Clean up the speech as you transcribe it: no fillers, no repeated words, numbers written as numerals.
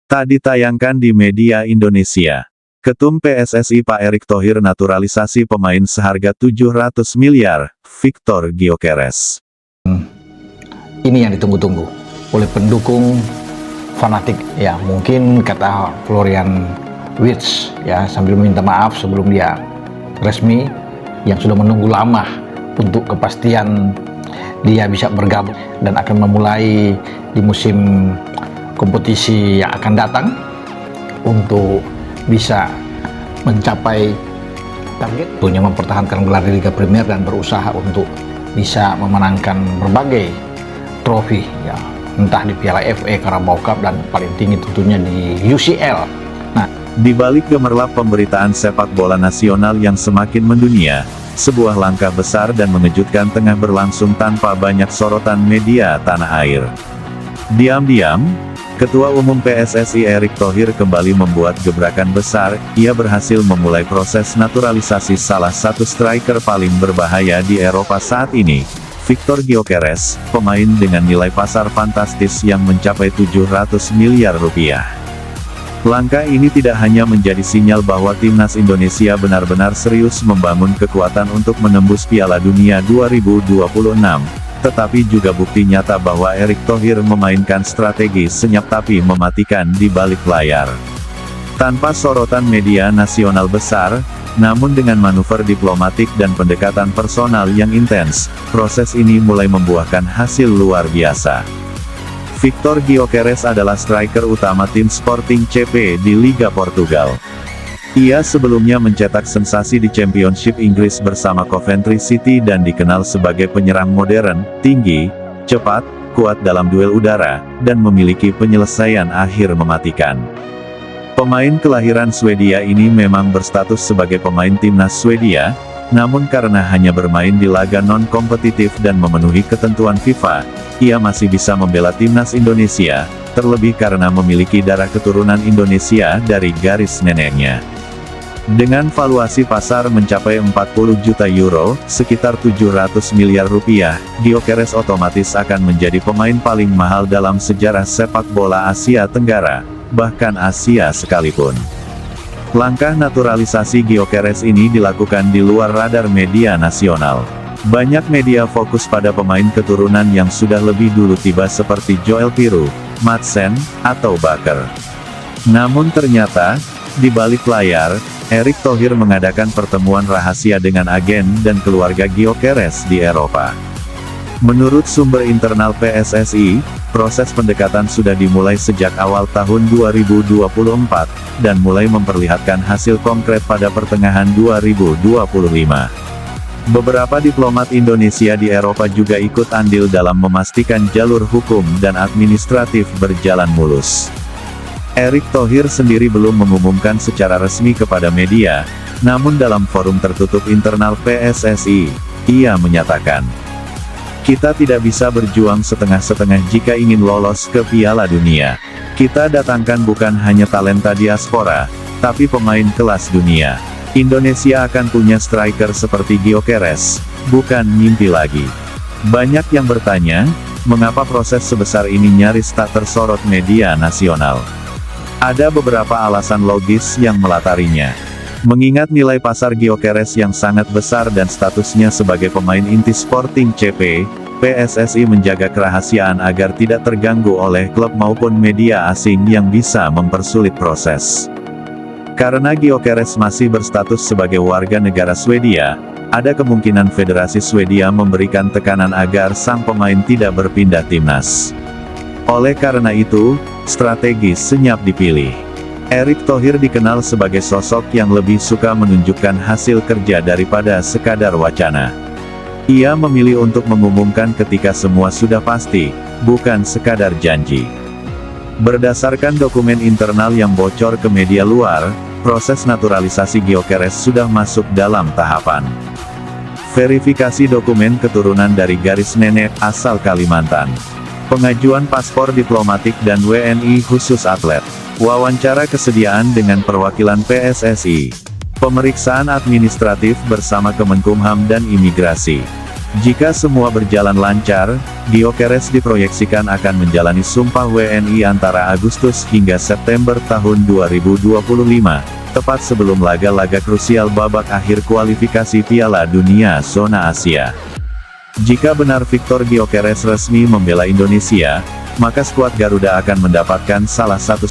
Tak ditayangkan di media Indonesia. Ketum PSSI Pak Erick Thohir naturalisasi pemain seharga 700 miliar, Victor Gyökeres. Ini yang ditunggu-tunggu oleh pendukung fanatik, ya mungkin kata Florian Wirtz ya, sambil meminta maaf sebelum dia resmi, yang sudah menunggu lama untuk kepastian dia bisa bergabung dan akan memulai di musim kompetisi yang akan datang untuk bisa mencapai target punya mempertahankan gelar di Liga Premier dan berusaha untuk bisa memenangkan berbagai trofi ya, entah di Piala FA, Carabao Cup, dan paling tinggi tentunya di UCL. Nah, di balik gemerlap pemberitaan sepak bola nasional yang semakin mendunia, sebuah langkah besar dan mengejutkan tengah berlangsung tanpa banyak sorotan media tanah air. Diam-diam, Ketua Umum PSSI Erick Thohir kembali membuat gebrakan besar. Ia berhasil memulai proses naturalisasi salah satu striker paling berbahaya di Eropa saat ini, Victor Gyökeres, pemain dengan nilai pasar fantastis yang mencapai 700 miliar rupiah. Langkah ini tidak hanya menjadi sinyal bahwa timnas Indonesia benar-benar serius membangun kekuatan untuk menembus Piala Dunia 2026, tetapi juga bukti nyata bahwa Erick Thohir memainkan strategi senyap tapi mematikan di balik layar. Tanpa sorotan media nasional besar, namun dengan manuver diplomatik dan pendekatan personal yang intens, proses ini mulai membuahkan hasil luar biasa. Victor Gyökeres adalah striker utama tim Sporting CP di Liga Portugal. Ia sebelumnya mencetak sensasi di Championship Inggris bersama Coventry City dan dikenal sebagai penyerang modern, tinggi, cepat, kuat dalam duel udara, dan memiliki penyelesaian akhir mematikan. Pemain kelahiran Swedia ini memang berstatus sebagai pemain timnas Swedia, namun karena hanya bermain di laga non-kompetitif dan memenuhi ketentuan FIFA, ia masih bisa membela timnas Indonesia, terlebih karena memiliki darah keturunan Indonesia dari garis neneknya. Dengan valuasi pasar mencapai 40 juta euro, sekitar 700 miliar rupiah, Gyökeres otomatis akan menjadi pemain paling mahal dalam sejarah sepak bola Asia Tenggara, bahkan Asia sekalipun. Langkah naturalisasi Gyökeres ini dilakukan di luar radar media nasional. Banyak media fokus pada pemain keturunan yang sudah lebih dulu tiba seperti Joel Piru, Madsen, atau Baker. Namun ternyata, di balik layar, Erick Thohir mengadakan pertemuan rahasia dengan agen dan keluarga Gyökeres di Eropa. Menurut sumber internal PSSI, proses pendekatan sudah dimulai sejak awal tahun 2024, dan mulai memperlihatkan hasil konkret pada pertengahan 2025. Beberapa diplomat Indonesia di Eropa juga ikut andil dalam memastikan jalur hukum dan administratif berjalan mulus. Erick Thohir sendiri belum mengumumkan secara resmi kepada media, namun dalam forum tertutup internal PSSI, ia menyatakan, "Kita tidak bisa berjuang setengah-setengah jika ingin lolos ke Piala Dunia. Kita datangkan bukan hanya talenta diaspora, tapi pemain kelas dunia. Indonesia akan punya striker seperti Gyökeres, bukan mimpi lagi." Banyak yang bertanya, mengapa proses sebesar ini nyaris tak tersorot media nasional. Ada beberapa alasan logis yang melatarinya. Mengingat nilai pasar Gyökeres yang sangat besar dan statusnya sebagai pemain inti Sporting CP, PSSI menjaga kerahasiaan agar tidak terganggu oleh klub maupun media asing yang bisa mempersulit proses. Karena Gyökeres masih berstatus sebagai warga negara Swedia, ada kemungkinan Federasi Swedia memberikan tekanan agar sang pemain tidak berpindah timnas. Oleh karena itu, strategi senyap dipilih. Erick Thohir dikenal sebagai sosok yang lebih suka menunjukkan hasil kerja daripada sekadar wacana. Ia memilih untuk mengumumkan ketika semua sudah pasti, bukan sekadar janji. Berdasarkan dokumen internal yang bocor ke media luar, proses naturalisasi Gyökeres sudah masuk dalam tahapan verifikasi dokumen keturunan dari garis nenek asal Kalimantan, pengajuan paspor diplomatik dan WNI khusus atlet, wawancara kesediaan dengan perwakilan PSSI, pemeriksaan administratif bersama Kemenkumham dan Imigrasi, Jika semua berjalan lancar, Gyökeres diproyeksikan akan menjalani Sumpah WNI antara Agustus hingga September tahun 2025, tepat sebelum laga-laga krusial babak akhir kualifikasi Piala Dunia Zona Asia. Jika benar Viktor Gyökeres resmi membela Indonesia, maka skuad Garuda akan mendapatkan salah satu